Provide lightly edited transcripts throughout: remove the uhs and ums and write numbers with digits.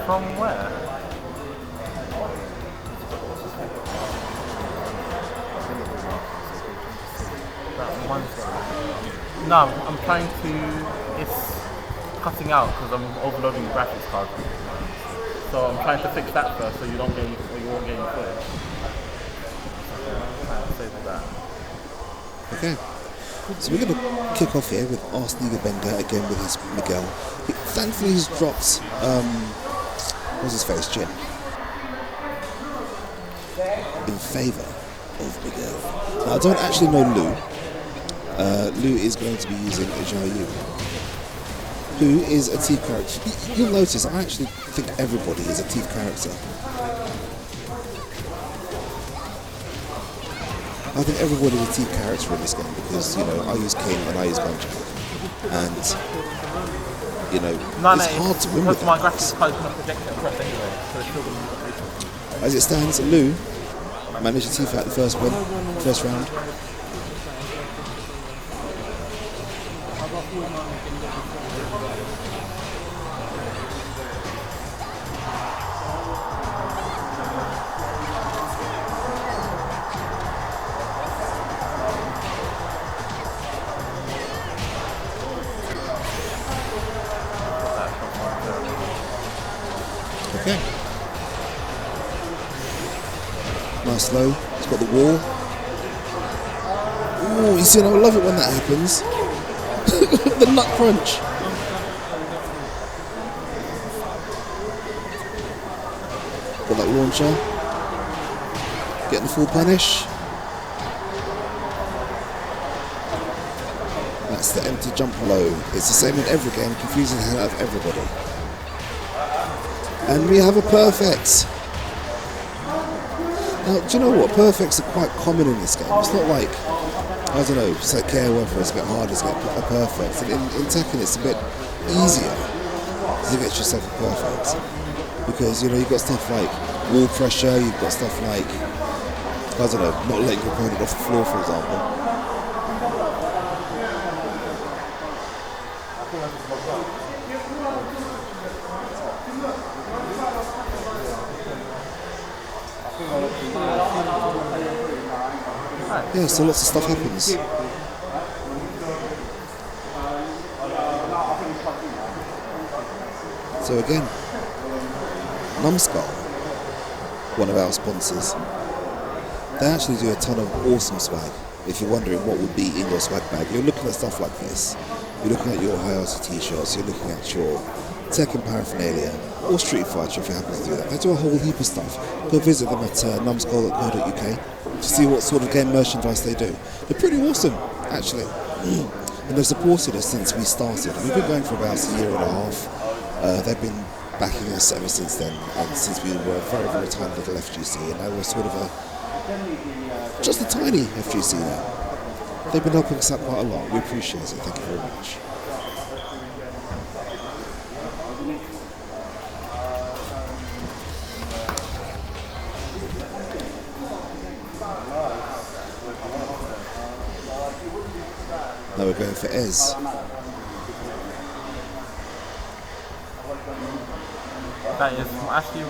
From where? That one. No, I'm trying to. It's cutting out because I'm overloading the graphics card. So I'm trying to fix that first, so you won't get any footage. Save that. Okay. So we're going to kick off here with Arseniga Benga again with his Miguel. Thankfully he's dropped, what's his face, Jin, in favour of Miguel. Now I don't actually know Lu. Lu is going to be using Xiaoyu, who is a Thief character. You'll notice I actually think everybody is a Thief character. I think everybody is a Thief character in this game because, you know, I use King and I use Bunch, and you know, it's hard to win with my graphics card is going to project it across anyway, so it's still going to be. As it stands, Lu managed to Thief out the first round. Okay. Nice low. He's got the wall. Ooh, you see, I love it when that happens. The nut crunch. Got that launcher. Getting the full punish. That's the empty jump low. It's the same in every game, confusing the hell out of everybody. And we have a perfect. Now, do you know what? Perfects are quite common in this game. It's not like, I don't know, it's like whether it's a bit harder to get a perfect. And in Tekken, it's a bit easier to get yourself a perfect. Because, you know, you've got stuff like wall pressure, you've got stuff like, I don't know, not letting your opponent off the floor, for example. Yeah, so lots of stuff happens. So again, Numbskull, one of our sponsors, they actually do a ton of awesome swag. If you're wondering what would be in your swag bag, you're looking at stuff like this. You're looking at your Hayato t-shirts, you're looking at your Tekken paraphernalia, or Street Fighter if you happen to do that. They do a whole heap of stuff. Go visit them at numbskull.co.uk to see what sort of game merchandise they do. They're pretty awesome, actually. And they've supported us since we started. We've been going for about a year and a half. They've been backing us ever since then, and since we were a very, very tiny little FGC, and now we're sort of just a tiny FGC now. They've been helping us out quite a lot. We appreciate it. Thank you very much. Now we're going for Ez. That is actually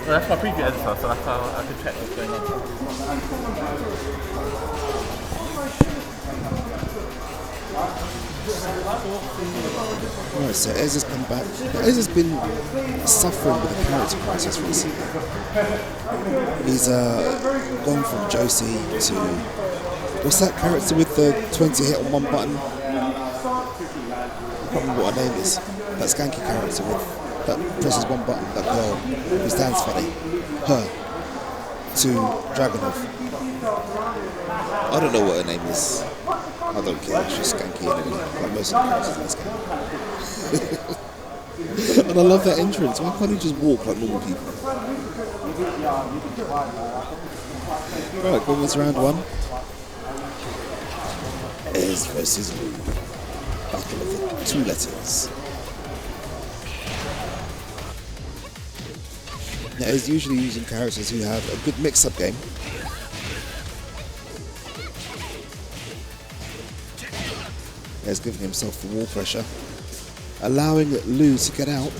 that's my preview editor, so that's how I can check what's going on. Right, so Ez has come back. Ez has been suffering with a character crisis recently. He's gone from Josie to, what's that character with the 20 hit on one button? I can't remember what her name is. That skanky character with that presses one button, that girl who stands funny. Her. To Dragunov. I don't know what her name is. I don't care, she's skanky anyway, like most of the characters in this game. And I love that entrance. Why can't he just walk like normal people? Right, what's round one? Ez versus Lu. Battle of the two letters. Now, Ez usually using characters who have a good mix-up game. Ez giving himself the wall pressure, allowing Lu to get out.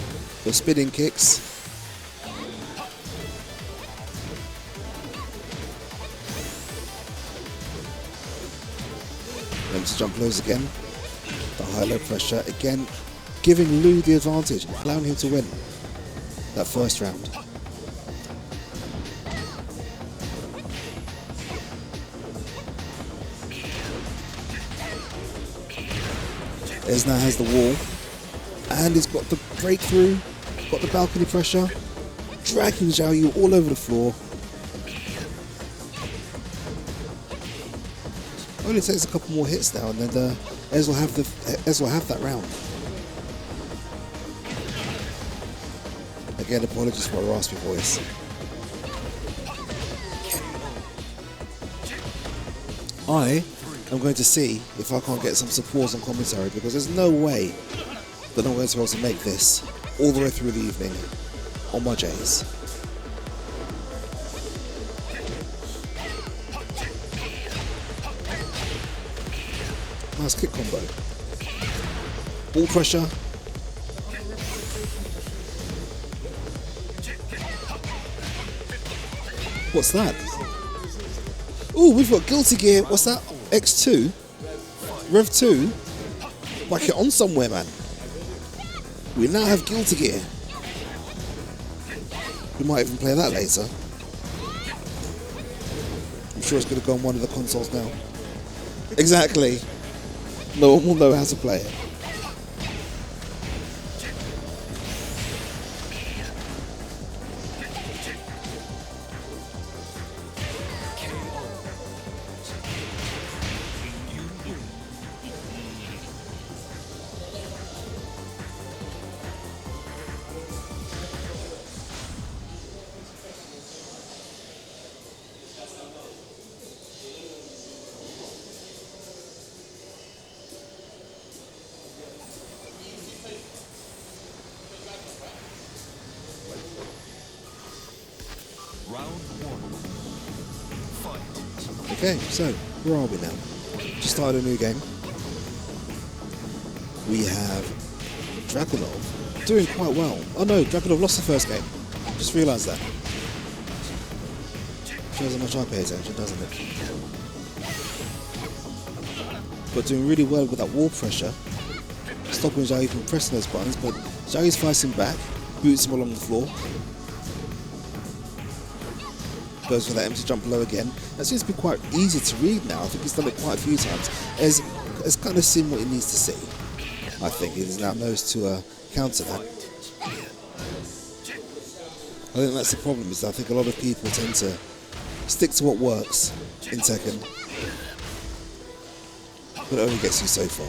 The spinning kicks. Then to jump lows again. The high-low pressure again, giving Lu the advantage, allowing him to win that first round. Ez now has the wall, and he's got the breakthrough, got the balcony pressure, dragging Zhao Yu all over the floor. Only takes a couple more hits now, and then Ez will have that round. Again, apologies for my raspy voice. I am going to see if I can't get some support on commentary, because there's no way that I'm going to be able to make this all the way through the evening on my J's. Nice kick combo. Ball pressure. What's that? Ooh, we've got Guilty Gear. What's that? X2? Rev 2? Whack it on somewhere, man. We now have Guilty Gear. We might even play that later. I'm sure it's going to go on one of the consoles now. Exactly. No one will know how to play it. Okay, so where are we now? Just started a new game. We have Dragunov doing quite well. Oh no, Dragunov lost the first game. Just realised that. Shows how much I pay attention, doesn't it? But doing really well with that wall pressure, stopping Zhao Yu from pressing those buttons, but Zhao Yu's fighting back, boots him along the floor. Goes for that empty jump low again. That seems to be quite easy to read now. I think he's done it quite a few times. Has kind of seen what he needs to see. I think he now knows to counter that. I think that's the problem, is I think a lot of people tend to stick to what works in Tekken, but it only gets you so far.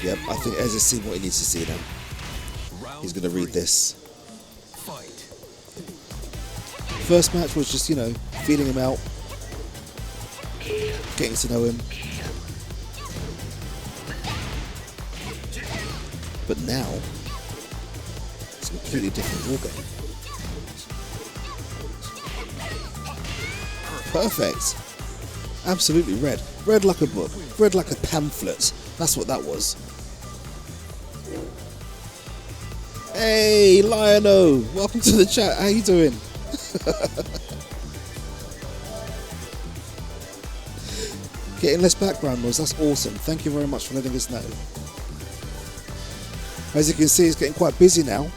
Yep, I think Ez has seen what he needs to see now. He's going to read this. First match was just, you know, feeling him out, getting to know him. But now, it's a completely different ballgame. Perfect. Absolutely read. Read like a book. Read like a pamphlet. That's what that was. Hey, Liono! Welcome to the chat. How you doing? Getting less background noise. That's awesome. Thank you very much for letting us know. As you can see, it's getting quite busy now.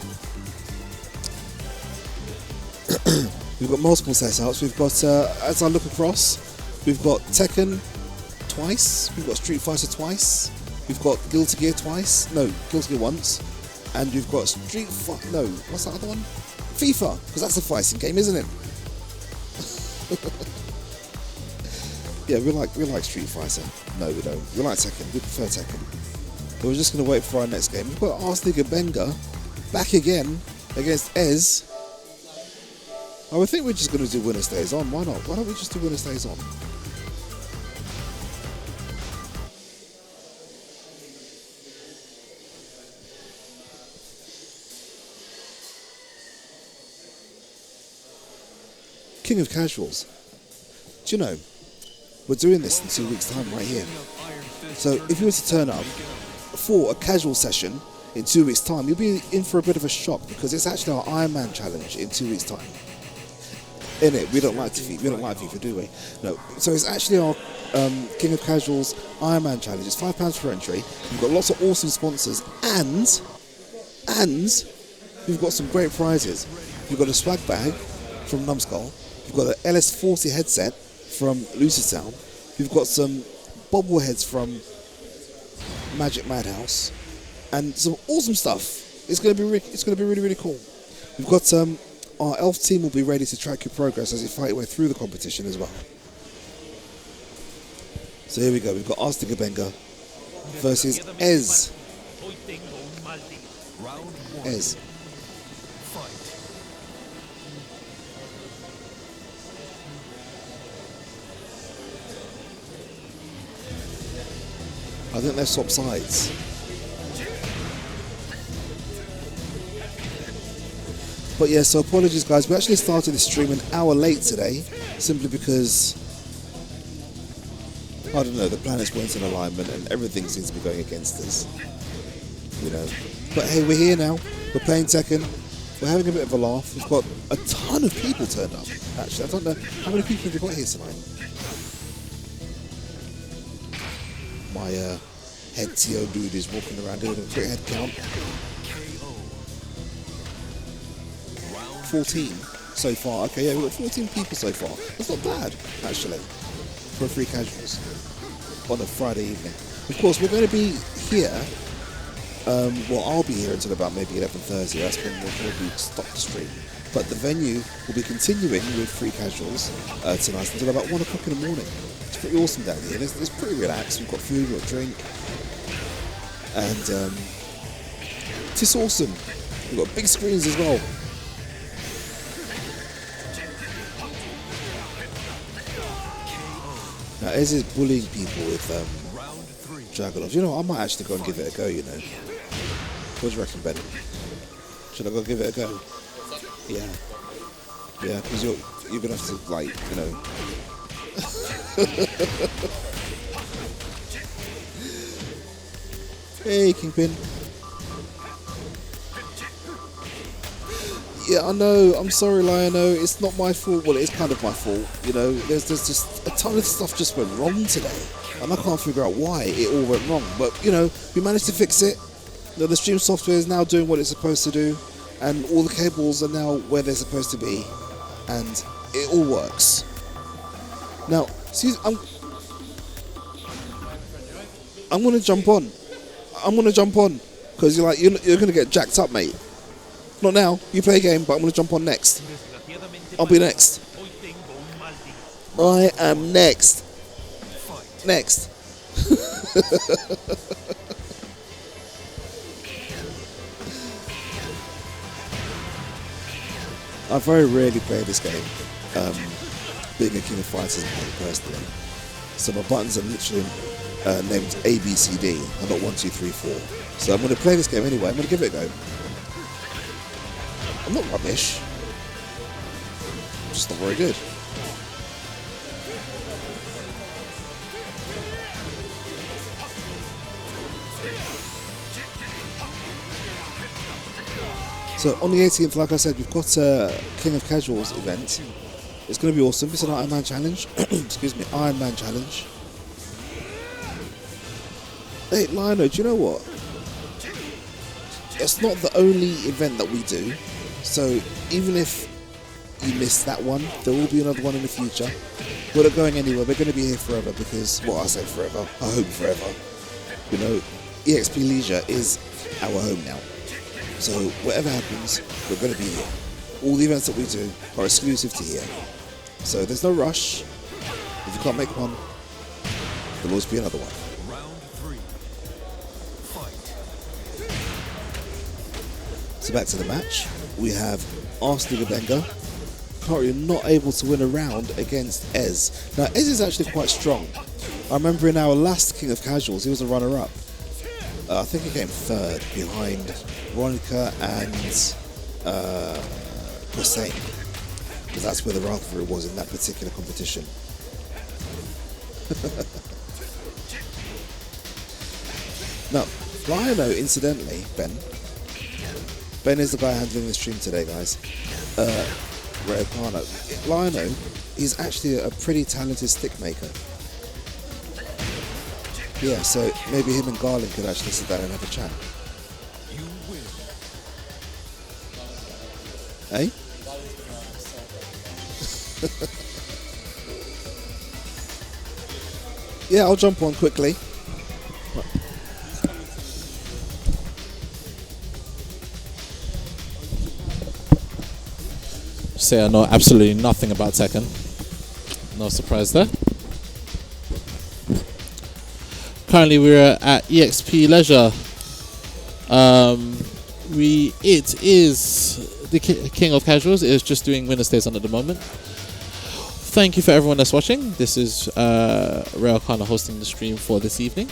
We've got multiple setups. We've got, as I look across, we've got Tekken twice. We've got Street Fighter twice. We've got Guilty Gear twice. No, Guilty Gear once. And we've got Street Fighter. No, what's that other one? FIFA, because that's a fighting game, isn't it? Yeah, we like Street Fighter. No, we don't. We like Tekken. We prefer Tekken. But we're just going to wait for our next game. We've got Arsenic Benga back again against Ez. I would think we're just going to do winner stays on. Why not? Why don't we just do winner stays on? King of Casuals. Do you know, we're doing this in 2 weeks' time right here. So if you were to turn up for a casual session in 2 weeks' time, you'll be in for a bit of a shock because it's actually our Iron Man challenge in 2 weeks' time. In it, we don't like FIFA, do we? No. So it's actually our King of Casuals Iron Man challenge. It's £5 for entry. We've got lots of awesome sponsors, and we've got some great prizes. We've got a swag bag from Numbskull. We've got an LS40 headset from LucidSound. We've got some bobbleheads from Magic Madhouse, and some awesome stuff. It's going to be really, really cool. We've got our elf team will be ready to track your progress as you fight your way through the competition as well. So here we go. We've got Arsene Benga versus Ez. Ez. I think they've swapped sides. But yeah, so apologies guys, we actually started the stream an hour late today, simply because, I don't know, the planets weren't in alignment and everything seems to be going against us, you know. But hey, we're here now, we're playing Tekken, we're having a bit of a laugh, we've got a ton of people turned up, actually. I don't know, how many people have we got here tonight? My head TO dude is walking around doing a quick head count. 14 so far. Okay, yeah, we've got 14 people so far. That's not bad, actually, for free casuals on a Friday evening. Of course, we're going to be here. Well, I'll be here until about maybe 11:30. That's when we'll probably stop the stream. But the venue will be continuing with free casuals tonight until about 1 o'clock in the morning. It's pretty awesome down here. It's pretty relaxed. We've got food, we've got drink, and it's awesome. We've got big screens as well. Now, Ez is bullying people with Dragunov. You know, I might actually go and give it a go, you know. What do you reckon, Ben? Should I go give it a go? Yeah. Yeah, because you're going to have to, like, you know. Hey, Kingpin. Yeah, I know. I'm sorry, Lionel. It's not my fault. Well, it is kind of my fault. You know, there's just a ton of stuff just went wrong today, and I can't figure out why it all went wrong. But you know, we managed to fix it. You know, the stream software is now doing what it's supposed to do, and all the cables are now where they're supposed to be, and it all works. Now, excuse, I'm gonna jump on. Because you're gonna get jacked up, mate. Not now, you play a game, but I'm going to jump on next. I'll be next. I am next. Next. I very rarely play this game, being a King of Fighters personally. So my buttons are literally named A, B, C, D, and not 1, 2, 3, 4. So I'm going to play this game anyway, I'm going to give it a go. I'm not rubbish. I'm just not very good. So on the 18th, like I said, we've got a King of Casuals event. It's going to be awesome. It's an Iron Man challenge. Excuse me, Iron Man challenge. Hey, Lionel, do you know what? It's not the only event that we do. So even if you missed that one, there will be another one in the future. We're not going anywhere. We're going to be here forever because, well, I say forever. I hope forever. You know, EXP Leisure is our home now. So whatever happens, we're going to be here. All the events that we do are exclusive to here. So there's no rush. If you can't make one, there'll always be another one. So back to the match. We have Arsene Benga currently not able to win a round against Ez. Now Ez is actually quite strong. I remember in our last King of Casuals, he was a runner-up. I think he came third behind Veronica and Hussein. because that's where the rivalry was in that particular competition. Now, Lionel, incidentally, Ben is the guy handling the stream today, guys. Rookang. Lionel is actually a pretty talented stick maker. Yeah, so maybe him and Garland could actually sit down and have a chat. Eh? Yeah, I'll jump on quickly. Say I know absolutely nothing about Tekken. No surprise there. Currently we're at EXP Leisure. It is the King of Casuals. It is just doing winner stays on at the moment. Thank you for everyone that's watching. This is Rookang hosting the stream for this evening.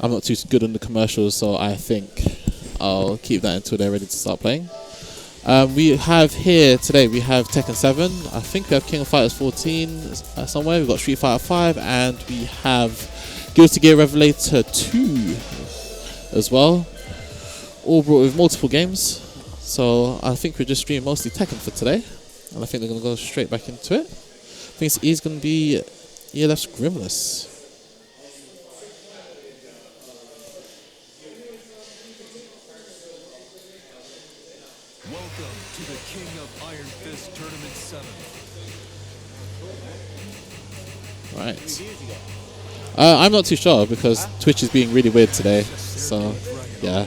I'm not too good on the commercials, so I think I'll keep that until they're ready to start playing. We have here today, we have Tekken 7, I think we have King of Fighters 14 somewhere, we've got Street Fighter 5, and we have Guilty Gear Revelator 2 as well. All brought with multiple games, so I think we're just streaming mostly Tekken for today, and I think they're going to go straight back into it. I think it's going to be ELF's Grimless. Welcome to the King of Iron Fist Tournament 7. Right. I'm not too sure because Twitch is being really weird today. So, yeah.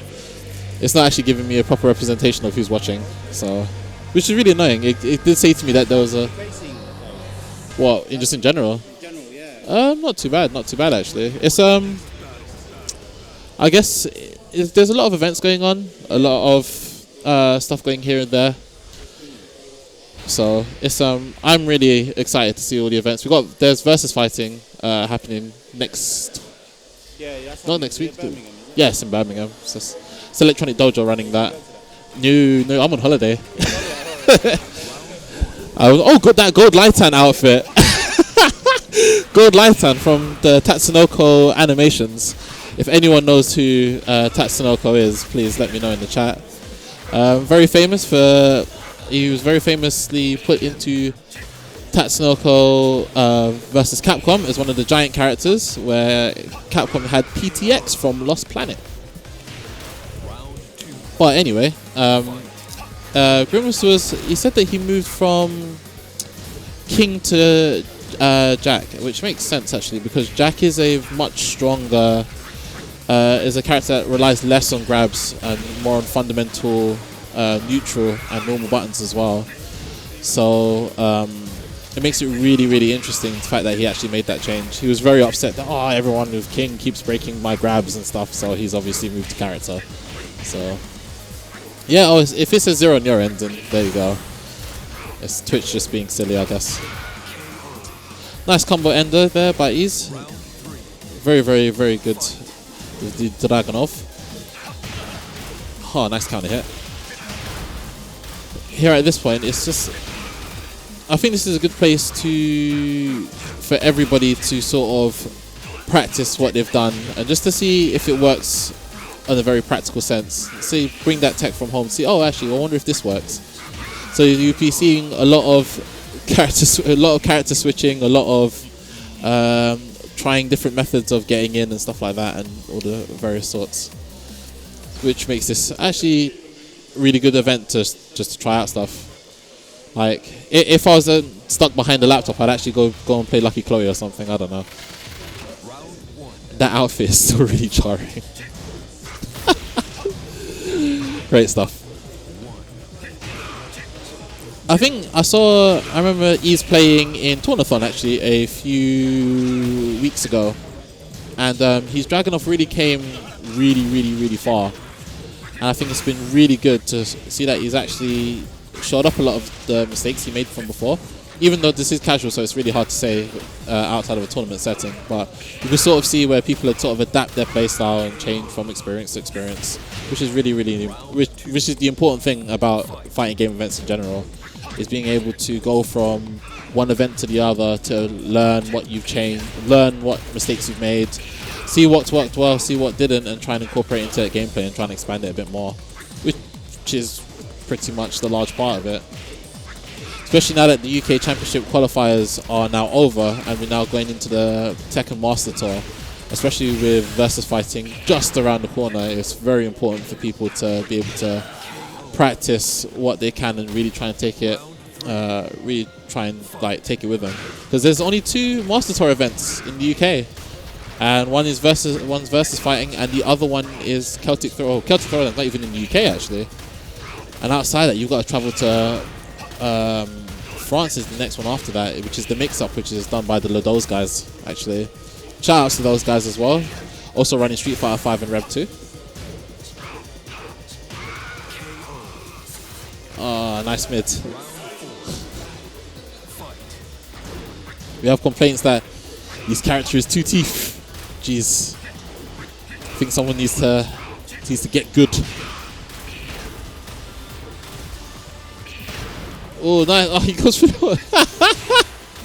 It's not actually giving me a proper representation of who's watching. So, which is really annoying. It did say to me that there was a... What? Just in general? Not too bad. Not too bad, actually. It's, I guess there's a lot of events going on. A lot of... stuff going here and there, so it's I'm really excited to see all the events. There's versus fighting happening next. Not next week. Yes, in Birmingham. It's Electronic Dojo running that. No, I'm on holiday. Got that Gold Lightan outfit. Gold Lightan from the Tatsunoko animations. If anyone knows who Tatsunoko is, please let me know in the chat. Very famous for, he was very famously put into Tatsunoko versus Capcom as one of the giant characters, where Capcom had PTX from Lost Planet. But anyway, Grimless he said that he moved from King to Jack, which makes sense actually, because Jack is a much stronger, is a character that relies less on grabs and more on fundamental neutral and normal buttons as well. So it makes it really, really interesting, the fact that he actually made that change. He was very upset that everyone with King keeps breaking my grabs and stuff, so he's obviously moved to character. So yeah, if it says 0 on your end, then there you go. It's Twitch just being silly, I guess. Nice combo ender there by Ease. Very, very, very good with the Dragunov. Oh, nice counter hit. Here at this point, it's just... I think this is a good place for everybody to sort of practice what they've done, and just to see if it works in a very practical sense. See, bring that tech from home, see, actually, I wonder if this works. So you'll be seeing a lot of character switching, a lot of trying different methods of getting in and stuff like that, and all the various sorts, which makes this actually a really good event just to try out stuff. Like, if I was stuck behind the laptop, I'd actually go and play Lucky Chloe or something. I don't know. That outfit is still really jarring. Great stuff. I remember Ease playing in Tornathon actually a few weeks ago, and his Dragunov really came really, really, really far, and I think it's been really good to see that he's actually showed up a lot of the mistakes he made from before, even though this is casual, so it's really hard to say outside of a tournament setting, but you can sort of see where people have sort of adapt their playstyle and change from experience to experience, which is really, which is the important thing about fighting game events in general, is being able to go from one event to the other to learn what you've changed, learn what mistakes you've made, see what's worked well, see what didn't, and try and incorporate into that gameplay and try and expand it a bit more, which is pretty much the large part of it. Especially now that the UK Championship qualifiers are now over and we're now going into the Tekken Master Tour, especially with versus fighting just around the corner, it's very important for people to be able to practice what they can and really try and take it, really try and like take it with them. Because there's only 2 Master Tour events in the UK, and one's versus fighting, and the other one is Celtic Throw. Oh, Celtic Throw is not even in the UK actually. And outside that, you've got to travel to France is the next one after that, which is the mix-up, which is done by the Lados guys, actually. Shout outs to those guys as well. Also running Street Fighter 5 and Rev 2. Oh, nice mid. We have complaints that this character is 2 teeth. Jeez. I think someone needs to get good. Oh, nice. Oh, he goes for the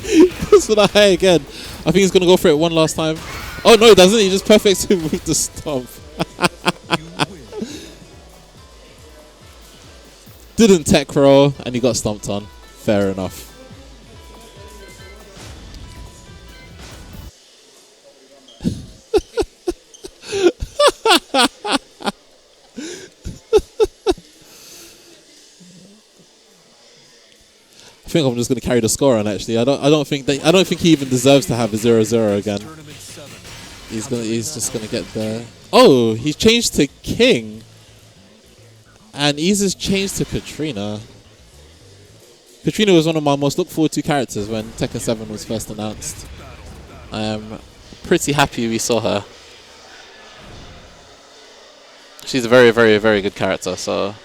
he goes for the high again. I think he's going to go for it one last time. Oh, no, he doesn't. He just perfects him with the stomp. Didn't tech roll, and he got stomped on. Fair enough. I think I'm just going to carry the score on. Actually, I don't think he even deserves to have a 0-0 again. He's just gonna get the. Oh, he's changed to King, and Iza's changed to Katrina. Katrina was one of my most looked forward to characters when Tekken 7 was first announced. I am pretty happy we saw her. She's a very, very, very good character. So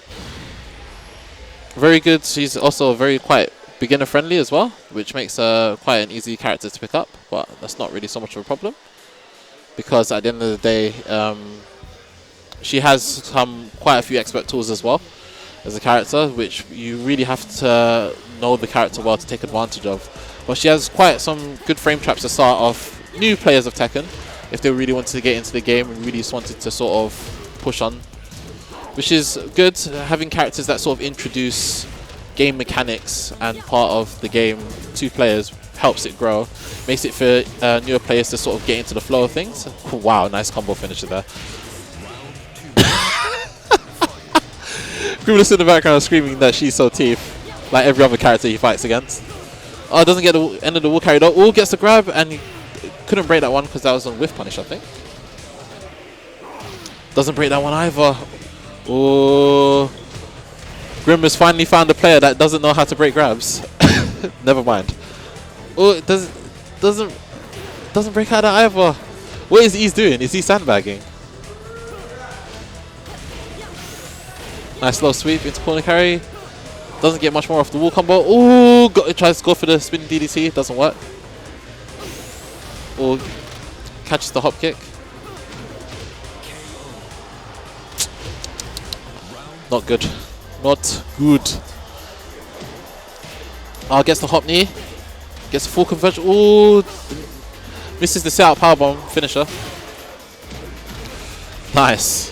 very good. She's also very quite beginner friendly as well, which makes her quite an easy character to pick up, but that's not really so much of a problem, because at the end of the day she has quite a few expert tools as well as a character, which you really have to know the character well to take advantage of. But she has quite some good frame traps to start off new players of Tekken if they really wanted to get into the game and really just wanted to sort of push on, which is good. Having characters that sort of introduce game mechanics and part of the game to players helps it grow, makes it for newer players to sort of get into the flow of things. Wow, nice combo finisher there. Grimless in the background screaming that she's so teeth, like every other character he fights against. Oh, doesn't get the end of the wall carried out. Oh, gets the grab, and he couldn't break that one because that was on whiff punish, I think. Doesn't break that one either. Oh. Grim has finally found a player that doesn't know how to break grabs. Never mind. Oh, it doesn't break out of either. What is he doing? Is he sandbagging? Nice slow sweep into corner carry. Doesn't get much more off the wall combo. Oh, tries to go for the spinning DDT. Doesn't work. Oh, catches the hop kick. Not good. Not good. Oh, gets the hop knee. Gets a full conversion. Oh, misses the set out powerbomb finisher. Nice.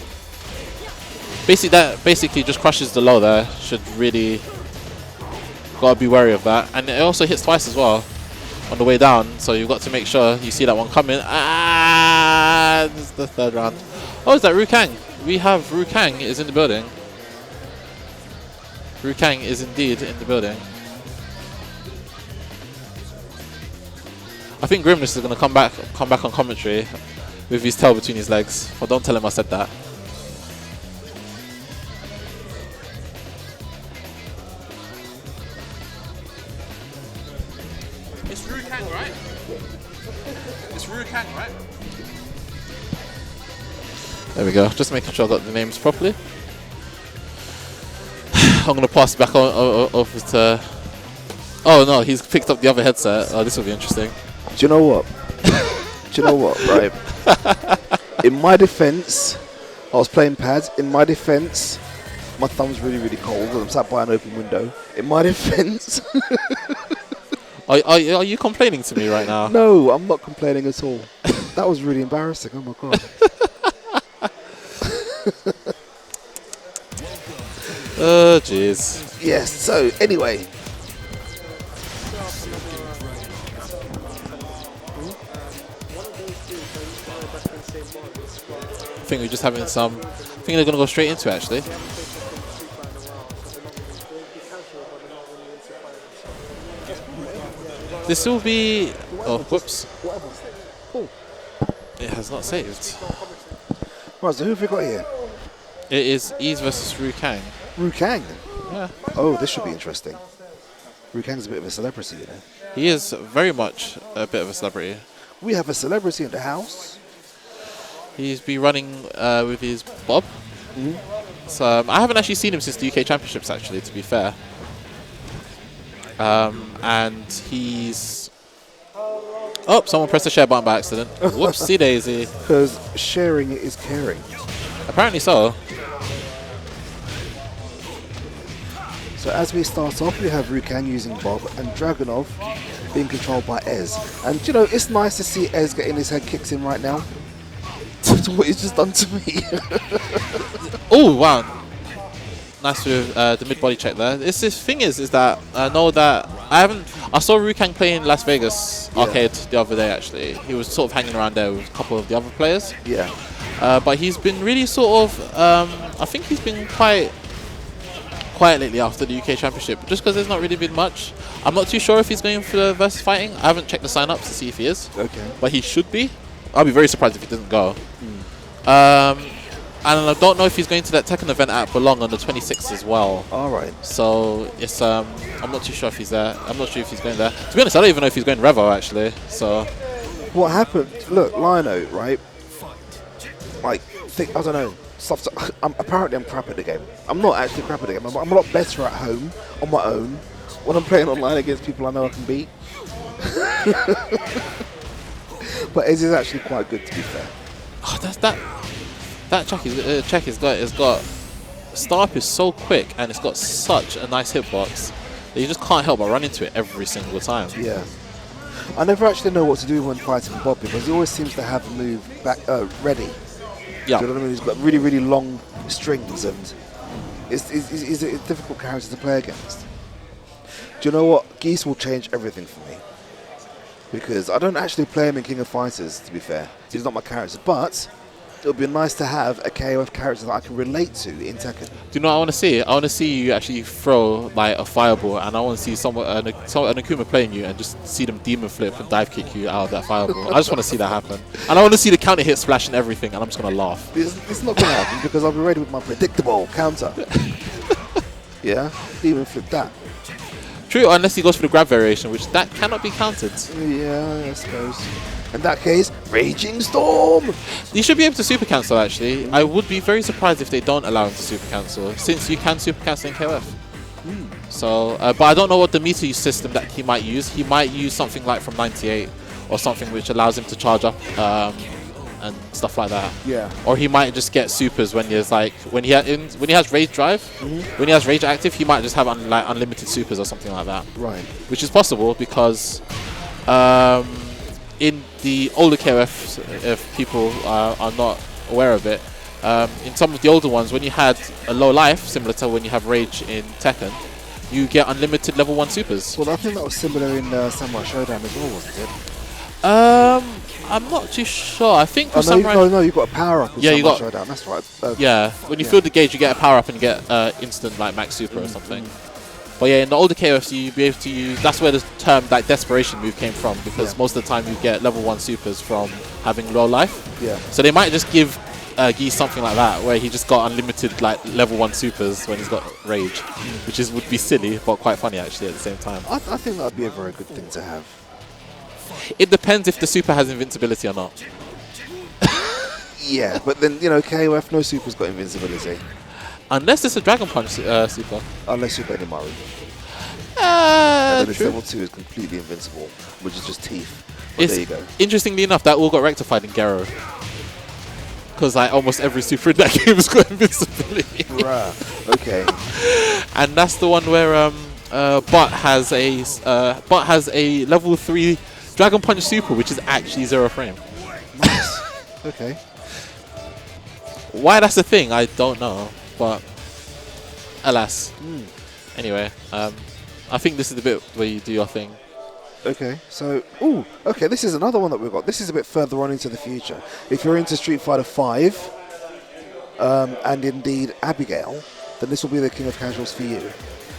Basically just crushes the low there. Should really gotta be wary of that. And it also hits twice as well on the way down. So you've got to make sure you see that one coming. Ah, this is the third round. Oh, is that Rookang? We have Rookang is in the building. Rookang is indeed in the building. I think Grimness is going to come back on commentary with his tail between his legs. But don't tell him I said that. It's Rookang, right? It's Rookang, right? There we go. Just making sure I got the names properly. I'm going to pass it back over to Oh no, he's picked up the other headset. Oh, this will be interesting. Do you know what? Do you know what, right? In my defense, I was playing pads. In my defense, my thumb's really, really cold. I'm sat by an open window. In my defense... Are you complaining to me right now? No, I'm not complaining at all. That was really embarrassing. Oh my god. Oh, jeez. Yes, so anyway. I think we're just having some... I think they're going to go straight into it, actually. This will be... Oh, whoops. It has not saved. Right, so who have we got here? It is Ease versus Rookang. Rookang? Yeah. Oh, this should be interesting. Rookang's a bit of a celebrity, you know. He is very much a bit of a celebrity. We have a celebrity in the house. He's been running with his Bob. So I haven't actually seen him since the UK Championships, actually, to be fair. And he's... Oh, someone pressed the share button by accident. Whoopsie daisy. Because sharing is caring. Apparently so. So as we start off, we have Rookang using Bob and Dragunov being controlled by Ez. And you know, it's nice to see Ez getting his head kicks in right now. After what he's just done to me. Oh, wow. Nice with the mid-body check there. The thing is that I know that I saw Rookang play in Las Vegas arcade the other day, actually. He was sort of hanging around there with a couple of the other players. Yeah. But he's been really sort of, I think he's been quite quiet lately after the UK Championship, just because there's not really been much. I'm not too sure if he's going for the versus fighting. I haven't checked the sign-ups to see if he is. Okay. But he should be. I'll be very surprised if he doesn't go. And I don't know if he's going to that Tekken event at Belong on the 26th as well. Alright. So it's I'm not too sure if he's there. I'm not sure if he's going there. To be honest, I don't even know if he's going Revo actually. So What happened? Look, Lino, right? Like, I don't know. Apparently I'm crap at the game. I'm not actually crap at the game. I'm a lot better at home, on my own, when I'm playing online against people I know I can beat. But Ez is actually quite good, to be fair. oh, that check has got star up is so quick and it's got such a nice hitbox that you just can't help but run into it every single time. Yeah. I never actually know what to do when fighting Bob because he always seems to have a move back ready. Yeah. Do you know what I mean? He's got really, really long strings and it's a difficult character to play against. Do you know what? Geese will change everything for me. Because I don't actually play him in King of Fighters, to be fair. He's not my character. But it would be nice to have a KOF character that I can relate to in Tekken. Do you know what I want to see? I want to see you actually throw like a fireball, and I want to see an Akuma playing you and just see them demon flip and dive kick you out of that fireball. I just want to see that happen. And I want to see the counter hit splash and everything, and I'm just going to laugh. It's not going to happen because I'll be ready with my predictable counter. Yeah? Demon flip that. True, unless he goes for the grab variation, which that cannot be countered. Yeah, I suppose. In that case, Raging Storm! You should be able to super cancel, actually. I would be very surprised if they don't allow him to super cancel, since you can super cancel in KOF. So, but I don't know what the meter system that he might use. He might use something like from 98 or something which allows him to charge up and stuff like that. Yeah. Or he might just get supers when he's like when he has rage drive, when he has rage active, he might just have unlimited supers or something like that. Right. Which is possible because in the older KOF, if people are not aware of it, in some of the older ones, when you had a low life, similar to when you have rage in Tekken, you get unlimited level 1 supers. Well, I think that was similar in Samurai Showdown as well, wasn't it? I'm not too sure. I think for no, you got a power up in Yeah, you Samurai got- Showdown. That's right. yeah, when you fill the gauge, you get a power up and you get instant like max super or something. But yeah, in the older KOFs, you be able to use. That's where the term like desperation move came from, because most of the time you get level 1 supers from having low life. Yeah. So they might just give Geese something like that, where he just got unlimited like level 1 supers when he's got rage, which would be silly but quite funny actually at the same time. I think that would be a very good thing to have. It depends if the super has invincibility or not. Yeah, but then, you know, KOF, no super's got invincibility. Unless it's a Dragon Punch super. Unless you're Benimaru. And then his True. level 2 is completely invincible, which is just teeth. But there you go. Interestingly enough, that all got rectified in Garo. Because like almost every super in that game has got invincibility. Bruh. Okay. And that's the one where Butt has a level 3 Dragon Punch Super, which is actually 0 frame. Nice. Okay. Why that's a thing, I don't know, but alas. Anyway, I think this is the bit where you do your thing. Okay, so, okay, this is another one that we've got. This is a bit further on into the future. If you're into Street Fighter 5, and indeed Abigail, then this will be the King of Casuals for you.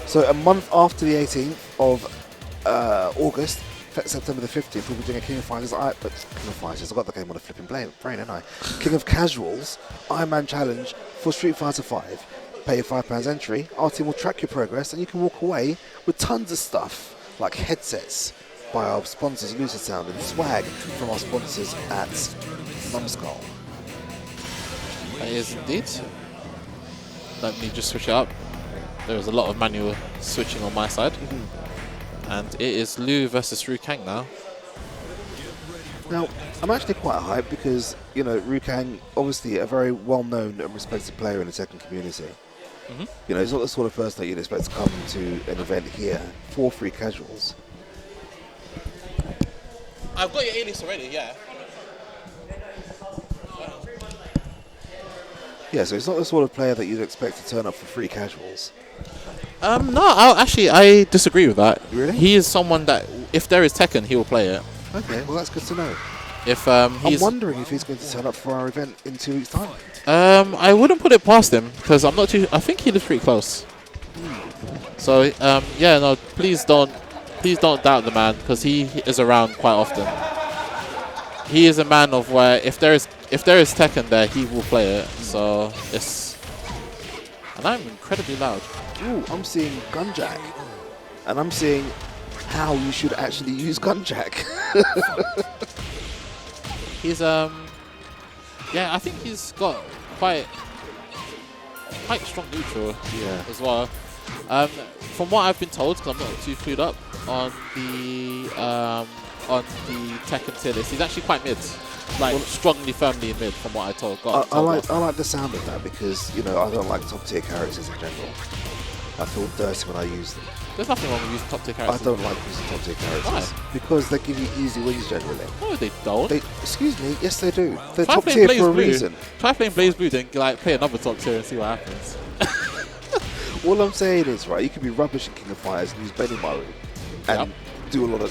So a month after the 18th of August, September the 15th, we'll be doing a King of Fighters, King of Fighters, I've got the game on a flipping brain, haven't I? King of Casuals, Iron Man Challenge for Street Fighter 5. Pay your £5 entry, our team will track your progress, and you can walk away with tons of stuff, like headsets by our sponsors, LucidSound, and swag from our sponsors at Numbskull. That is indeed. Let me just switch it up. There is a lot of manual switching on my side. And it is Liu versus Rookang now. Now, I'm actually quite hyped because, you know, Rookang, obviously a very well-known and respected player in the Tekken community. You know, he's not the sort of person that you'd expect to come to an event here for free casuals. I've got your A-list already, yeah. Yeah, so he's not the sort of player that you'd expect to turn up for free casuals. No, I disagree with that. Really? He is someone that, if there is Tekken, he will play it. Okay, well that's good to know. If I'm he's, wondering if he's going to turn up for our event in 2 weeks' time. I wouldn't put it past him because I'm not too. I think he lives pretty close. So yeah, no, please don't doubt the man because he is around quite often. He is a man of where if there is Tekken there, he will play it. So it's, and I'm incredibly loud. Ooh, I'm seeing Gunjack, and I'm seeing how you should actually use Gunjack. He's yeah, I think he's got quite strong neutral as well. From what I've been told, because I'm not too clued up on the Tekken tier list, he's actually quite mid, like strongly, firmly in mid. From what I told, I like the sound of that because, you know, I don't like top tier characters in general. I feel dirty when I use them. There's nothing wrong with using top tier characters. I don't like using top tier characters. Why? Because they give you easy wins generally. No, they don't. Excuse me, yes they do. They're Try top playing tier for a Blue. reason. Try playing Blaze Blue, then like play another top tier and see what happens. All I'm saying is, right, you can be rubbish in King of Fighters and use Benimaru and do a lot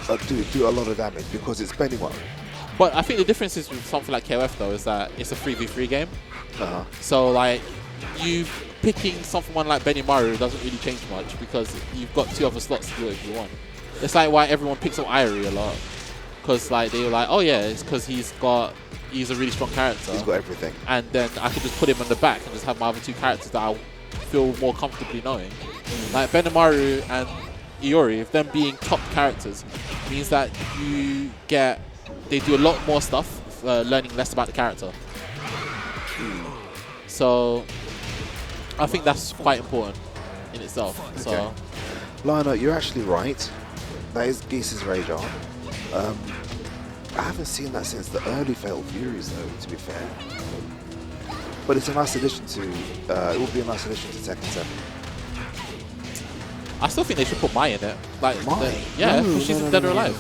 of damage because it's Benimaru. But I think the difference is with something like KOF though is that it's a 3v3 game. So like you picking someone like Benimaru doesn't really change much because you've got 2 other slots to do it if you want. It's like why everyone picks up Irie a lot because like they're like, oh yeah, it's because he's a really strong character. He's got everything. And then I could just put him on the back and just have my other 2 characters that I feel more comfortably knowing. Like Benimaru and Iori, if them being top characters, means that they do a lot more stuff, learning less about the character. So I think that's quite important in itself. Okay. So Lionel, you're actually right. That is Geese's radar. I haven't seen that since the early Fatal Furies, though, to be fair. But it's a nice addition to. It will be a nice addition to Tekken 7. I still think they should put Mai in it. Like, Mai? yeah, No, she's no, in no, Dead or no, Alive.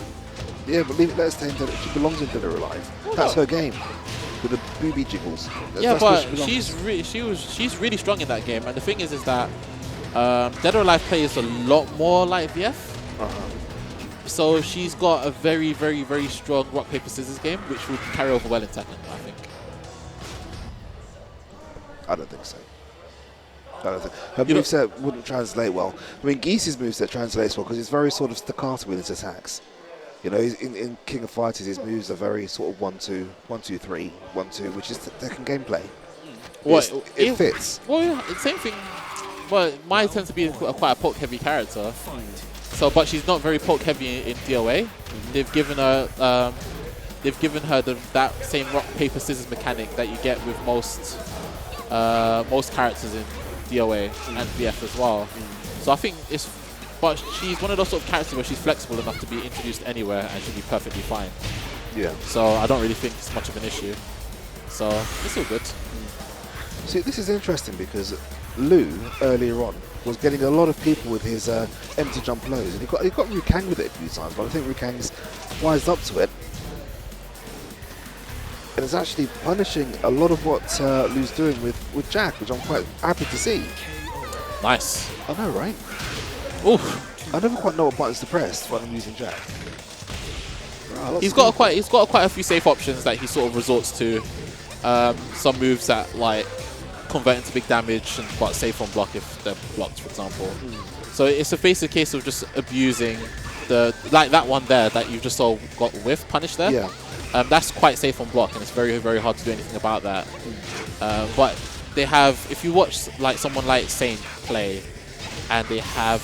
Yeah, but leave it. Let's say that she belongs in Dead or Alive. Oh, That's no. her game with the booby jiggles. Yeah, That's where but she belongs. she's really strong in that game. And the thing is that Dead or Alive plays a lot more like VF. So she's got a very, very, very strong rock paper scissors game, which would carry over well in Tekken, I think. I don't think so. Her moveset wouldn't translate well. I mean, Geese's moveset translates well because it's very sort of staccato with his attacks. You know, in King of Fighters, his moves are very sort of 1-2, 1-2-3, 1-2, which is Tekken gameplay. It fits. Well, yeah, it's the same thing. Well, Mai tends to be quite a poke-heavy character. So, but she's not very poke-heavy in DOA. They've given her that same rock paper scissors mechanic that you get with most characters in DOA and VF as well. So I think it's but she's one of those sort of characters where she's flexible enough to be introduced anywhere and she'll be perfectly fine. Yeah. So I don't really think it's much of an issue. So it's all good. See, this is interesting because Lou earlier on was getting a lot of people with his empty jump lows, and he got Rookang with it a few times, but I think Rookang's wised up to it. And it's actually punishing a lot of what Lou's doing with Jack, which I'm quite happy to see. Nice. I know, right? Oof. I never quite know what buttons to press when I'm using Jack. He's got quite a few safe options that he sort of resorts to. Some moves that like convert into big damage and quite safe on block if they're blocked, for example. So it's a basic case of just abusing like that one there that you just sort of got whiff punish there. Yeah. That's quite safe on block, and it's very, very hard to do anything about that. But they have, if you watch like someone like Saint play, and they have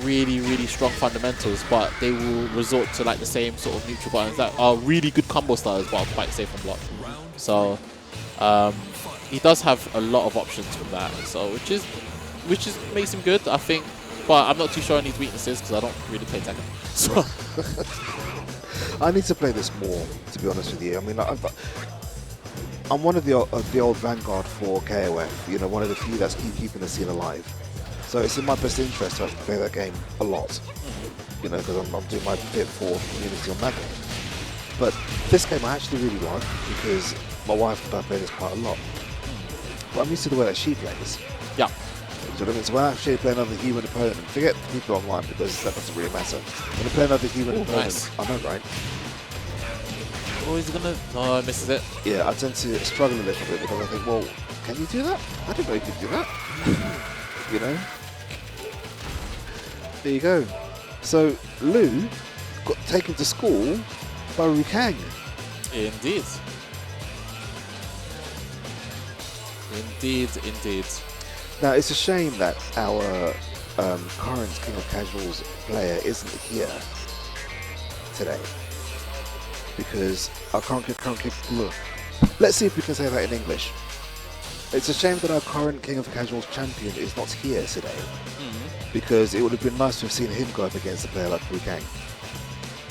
really, really strong fundamentals, but they will resort to like the same sort of neutral buttons that are really good combo styles, but are quite safe on block. So he does have a lot of options from that, so which is makes him good, I think. But I'm not too sure on his weaknesses because I don't really play Tekken. So I need to play this more, to be honest with you. I mean, I'm one of the old vanguard for KOF. You know, one of the few that's keeping the scene alive. So it's in my best interest to actually play that game a lot. You know, because I'm doing my bit for community on that game. But this game I actually really like because my wife and I play this quite a lot. But I'm used to the way that she plays. yeah. So that means when I actually play another human opponent, forget people online because that doesn't really matter. When I play another human opponent, nice. I know, right? Oh, is he gonna? No, misses it. Yeah, I tend to struggle a little bit because I think, well, can you do that? I didn't know you could do that. You know? There you go. So Lou got taken to school by Rookang. Indeed. Indeed. Now it's a shame that our current King of Casuals player isn't here today because our current look. Let's see if we can say that in English. It's a shame that our current King of Casuals champion is not here today because it would have been nice to have seen him go up against a player like Rookang.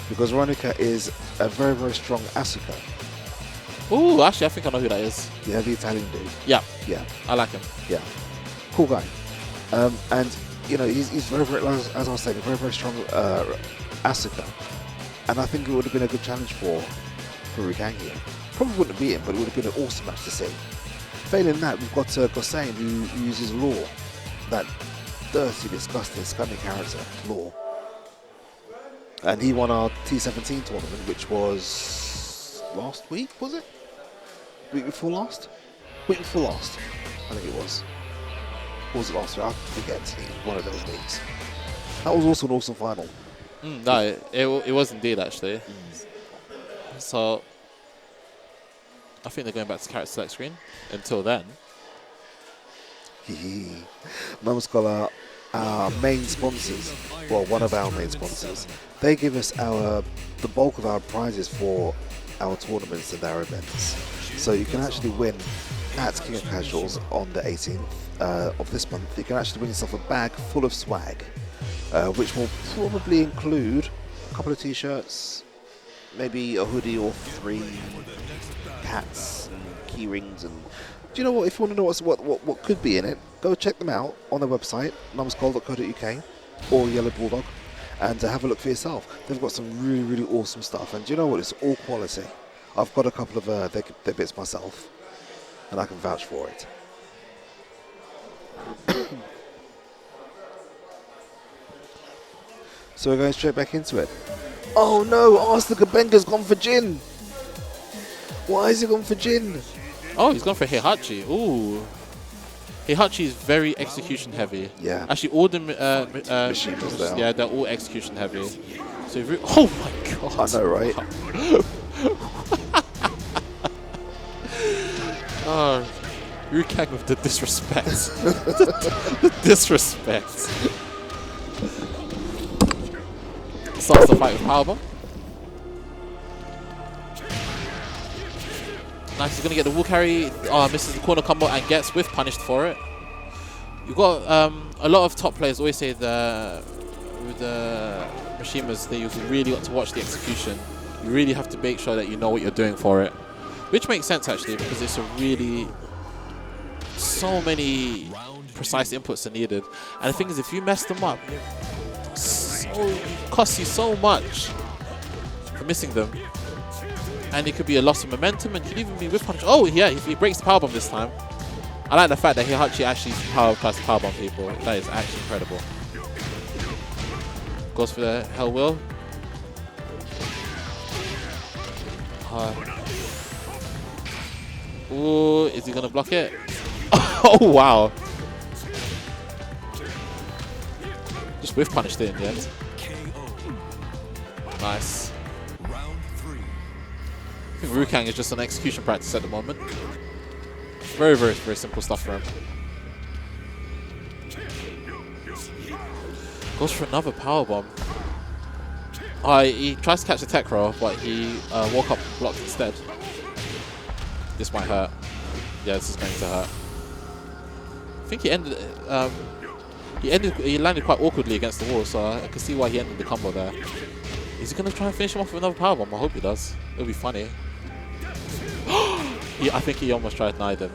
Because Veronica is a very, very strong Asuka. Ooh, actually, I think I know who that is. Yeah, the Italian dude. Yeah, Yeah, I like him. yeah. Cool guy. And, you know, he's very, very, as I was saying, a very, very strong Asuka. And I think it would have been a good challenge for Rookang here. Probably wouldn't have beat him, but it would have been an awesome match to see. Failing that, we've got Gosain, who uses Law. That dirty, disgusting, scummy character, Law. And he won our T17 tournament, which was last week, was it? Week before last? Week before last, I think it was. Or was it last week? I forget. One of those weeks. That was also an awesome final. No, it was indeed, actually. So I think they're going back to character select screen. Until then. Numskull, our main sponsors, well, one of our main sponsors, they give us the bulk of our prizes for our tournaments and our events. So you can actually win at King of Casuals on the 18th of this month. You can actually win yourself a bag full of swag, which will probably include a couple of t-shirts, maybe a hoodie or 3 hats and key rings. And do you know what? If you want to know what could be in it, go check them out on their website, numskull.co.uk or Yellow Bulldog, and have a look for yourself. They've got some really, really awesome stuff, and do you know what? It's all quality. I've got a couple of their bits myself, and I can vouch for it. So we're going straight back into it. Oh no, Arslan Kabenga's gone for Jin. Why has he gone for Jin? Oh, he's gone for Heihachi. Ooh. Heihachi is very execution heavy. Yeah. Actually, all the Machines there. yeah, they're all execution heavy. So if oh my god. I know, right? Oh, Rookang with the disrespect. the disrespect. Starts the fight with powerbomb. Nice, he's going to get the wall carry. Oh, misses the corner combo and gets whiff punished for it. You've got a lot of top players always say the with the Mishimas, you really got to watch the execution. You really have to make sure that you know what you're doing for it, which makes sense actually, because it's a really so many precise inputs are needed. And the thing is, if you mess them up, it costs you so much for missing them. And it could be a loss of momentum, and it could even be whiff punish. Oh yeah, he breaks the powerbomb this time. I like the fact that Heihachi actually tries to powerbomb people. That is actually incredible. Goes for the Hell Will. Ooh, is he gonna block it? Oh wow! Just whiff punished it in the end. Nice. I think Rookang is just an execution practice at the moment. Very, very, very simple stuff for him. Goes for another powerbomb. He tries to catch the tech roll, but he woke up and blocked instead. This might hurt. Yeah, this is going to hurt. I think he ended. He landed quite awkwardly against the wall, so I can see why he ended the combo there. Is he going to try and finish him off with another powerbomb? I hope he does. It'll be funny. I think he almost tried to deny them.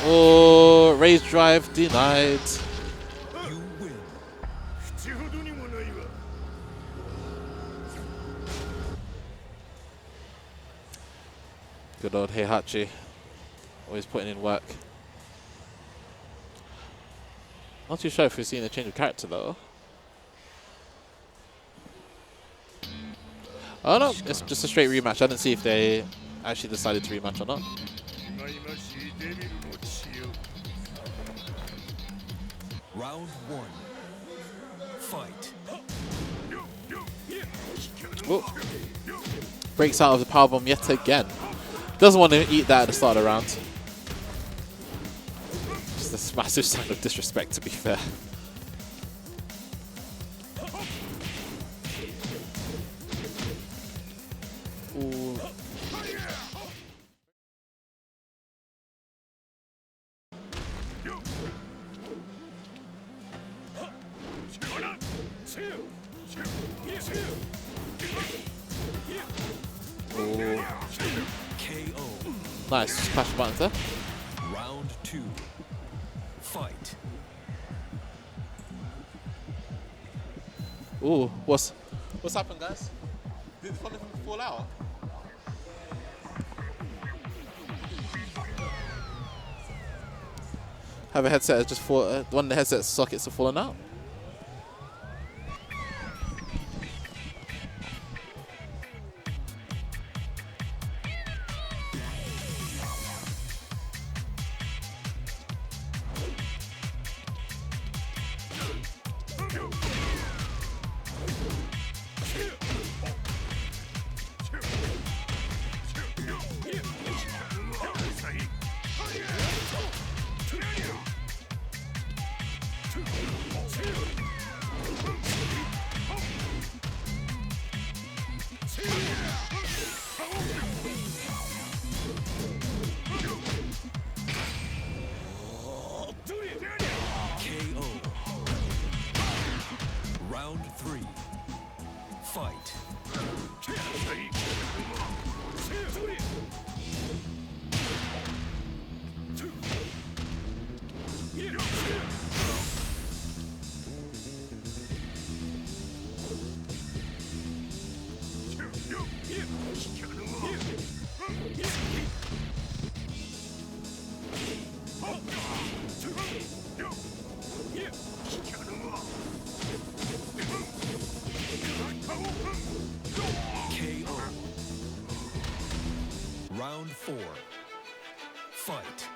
Oh, raise drive denied. Good old Heihachi. Always putting in work. Not too sure if we've seen a change of character though. Oh no, it's just a straight rematch. I didn't see if they actually decided to rematch or not. Round one. Fight. Oh. Breaks out of the powerbomb yet again. Doesn't want to eat that at the start of the round. Just a massive sign of disrespect, to be fair. Ooh. Ooh. KO. Nice, splash buttons there. Round two. Fight. Ooh, what's happened, guys? Did one of them fall out? Have a headset has just fall. One of the headset sockets have fallen out. Round three. Fight. Round four. Fight.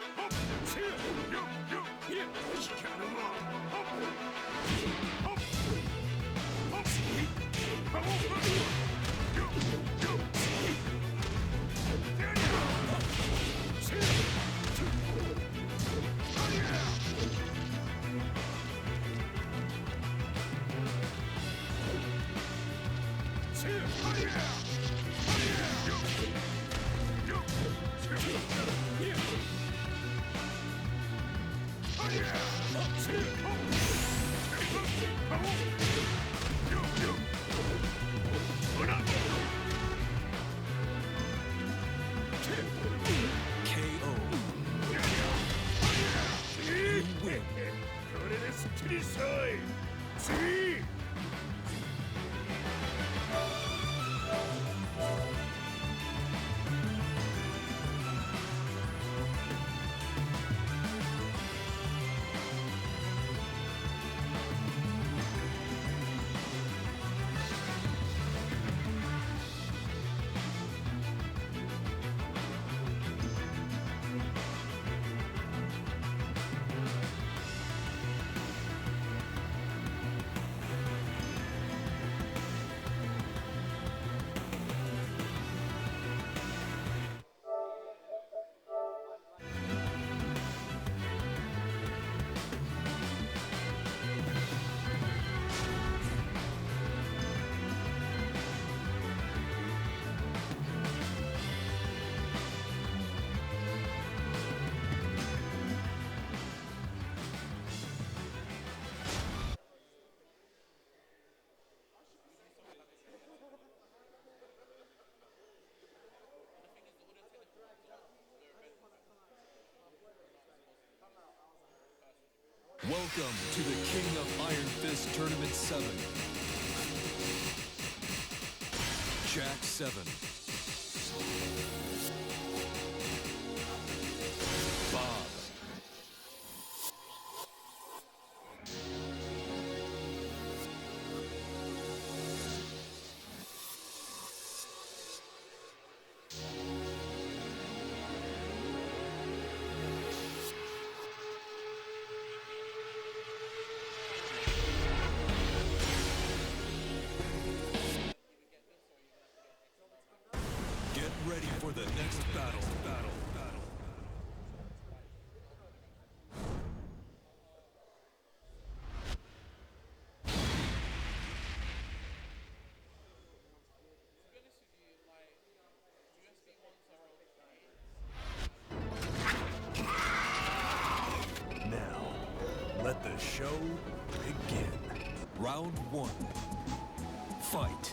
KO. You win. Welcome to the King of Iron Fist Tournament 7. Jack 7. Bob. Get ready for the next battle. Now, let the show begin. Round 1. Fight.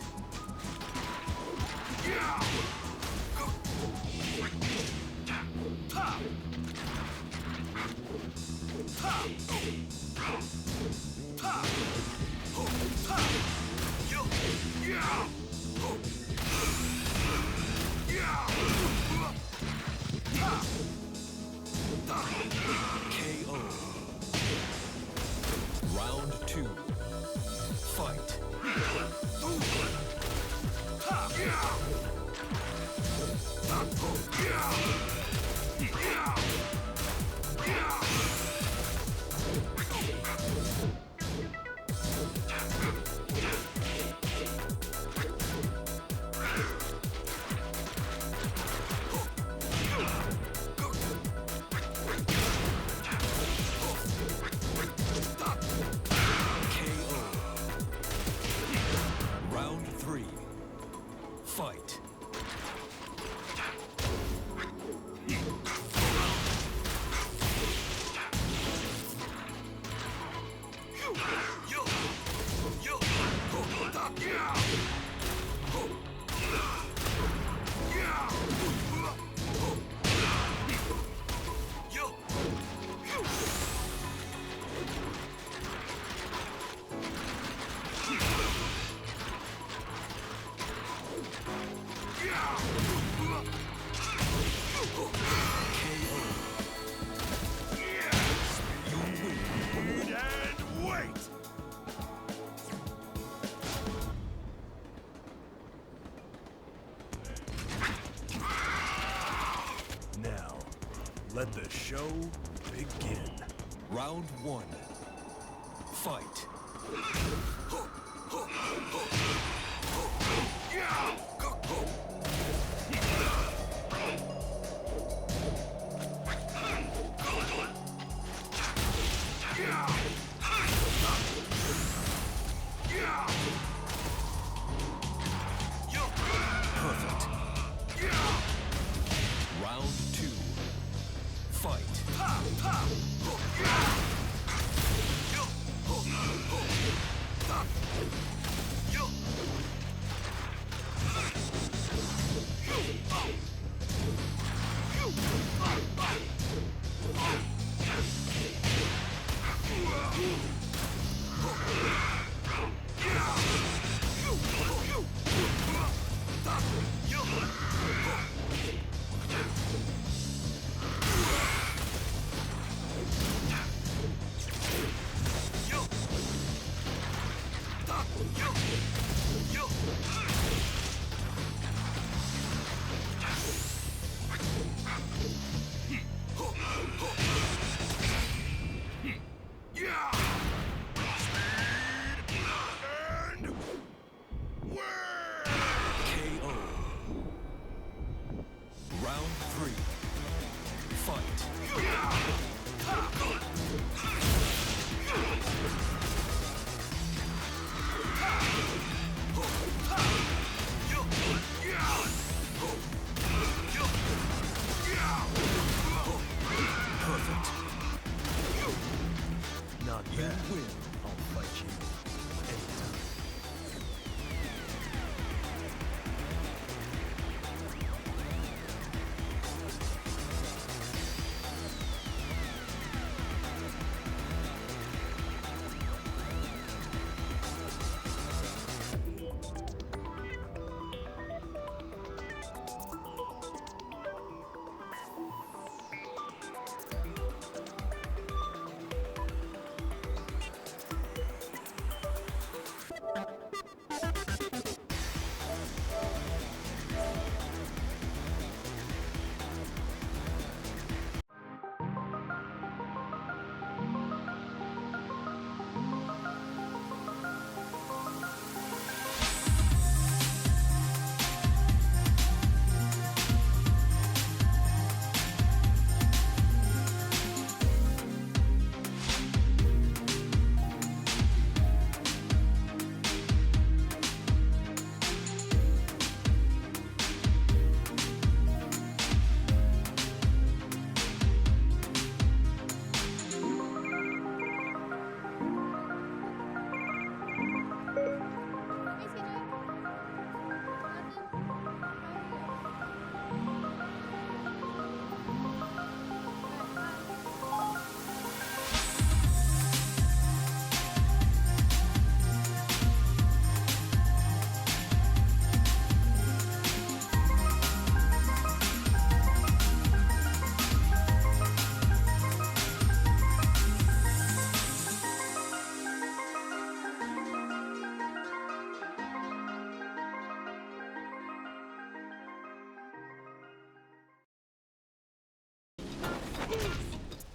KO. Round 2. Fight. Round 3. Fight. Now, let the show begin. Round 1. Fight. Perfect. Round 2. Fight.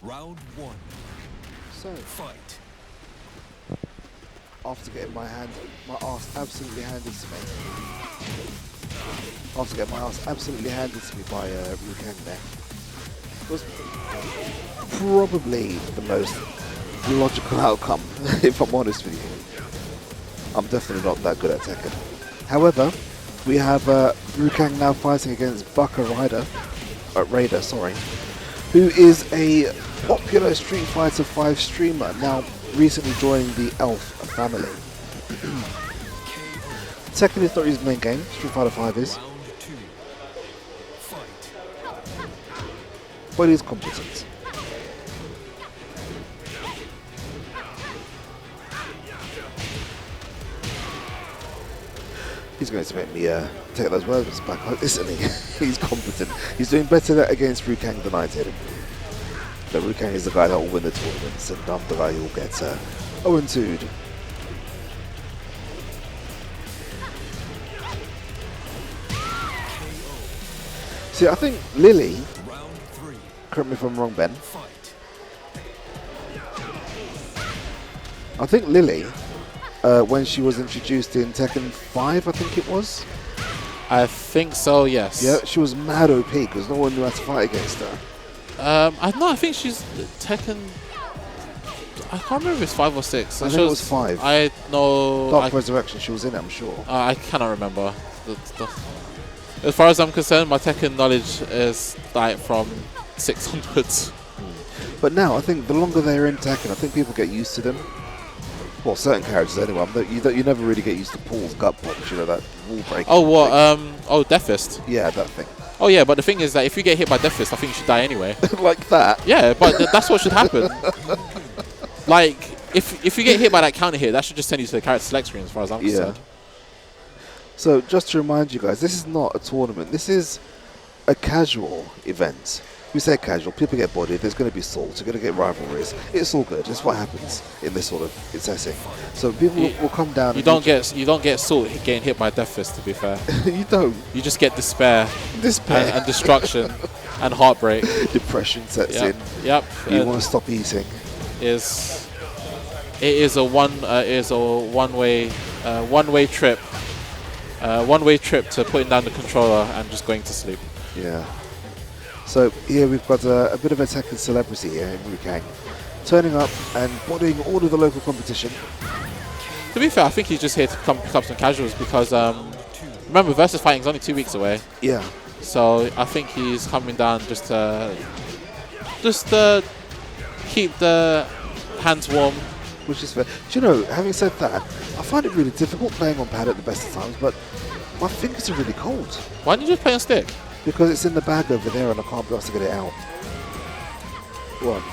Round one. So, Fight. after getting my ass absolutely handed to me. After getting my ass absolutely handed to me by Rookang there. Was probably the most logical outcome, if I'm honest with you. I'm definitely not that good at Tekken. However, we have Rookang now fighting against Baka Raider, sorry, who is a popular Street Fighter 5 streamer, now recently joining the Elf family. Tekken is not his main game, Street Fighter 5 is, Round two. Fight. but he's competent. He's going to make me take those words back, isn't he? He's competent. He's doing better against Rookang than I did. But Rookang is the guy that will win the tournaments, and I'm the guy who will get 0-2'd. See, I think Lily, Round three. correct me if I'm wrong, Ben, Fight. I think Lily, when she was introduced in Tekken 5, I think it was, I think so, yes. yeah, she was mad OP because no one knew how to fight against her. I think she's Tekken. I can't remember if it's 5 or 6. I think it was 5. I know. Dark Resurrection, she was in it, I'm sure. I cannot remember. As far as I'm concerned, my Tekken knowledge is like from 600s. But now, I think the longer they're in Tekken, I think people get used to them. Well, certain characters anyway. You never really get used to Paul's gut punch, you know, that wall breaking. Oh, what? thing. Death Fist. Yeah, that thing. Oh yeah, but the thing is that if you get hit by Death Fist, I think you should die anyway. Like that. Yeah, but that's what should happen. Like, if you get hit by that counter hit, that should just send you to the character select screen as far as I'm concerned. So, just to remind you guys, this is not a tournament. This is a casual event. We say casual, people get bodied, there's going to be salt, you're going to get rivalries. It's all good. It's what happens in this sort of setting. So people will come down. You don't get salt getting hit by Death Fist. To be fair, you don't. you just get despair and destruction and heartbreak. Depression sets in. Yep. You want to stop eating. It is a one way trip. One way trip to putting down the controller and just going to sleep. Yeah. So here we've got a bit of a Tekken celebrity here in Rookang, turning up and bodying all of the local competition. To be fair, I think he's just here to come pick up some casuals because remember, versus fighting is only 2 weeks away. Yeah. So I think he's coming down just to keep the hands warm. Which is fair. Do you know, having said that, I find it really difficult playing on pad at the best of times, but my fingers are really cold. Why don't you just play on stick? Because it's in the bag over there and I can't be able to get it out. What?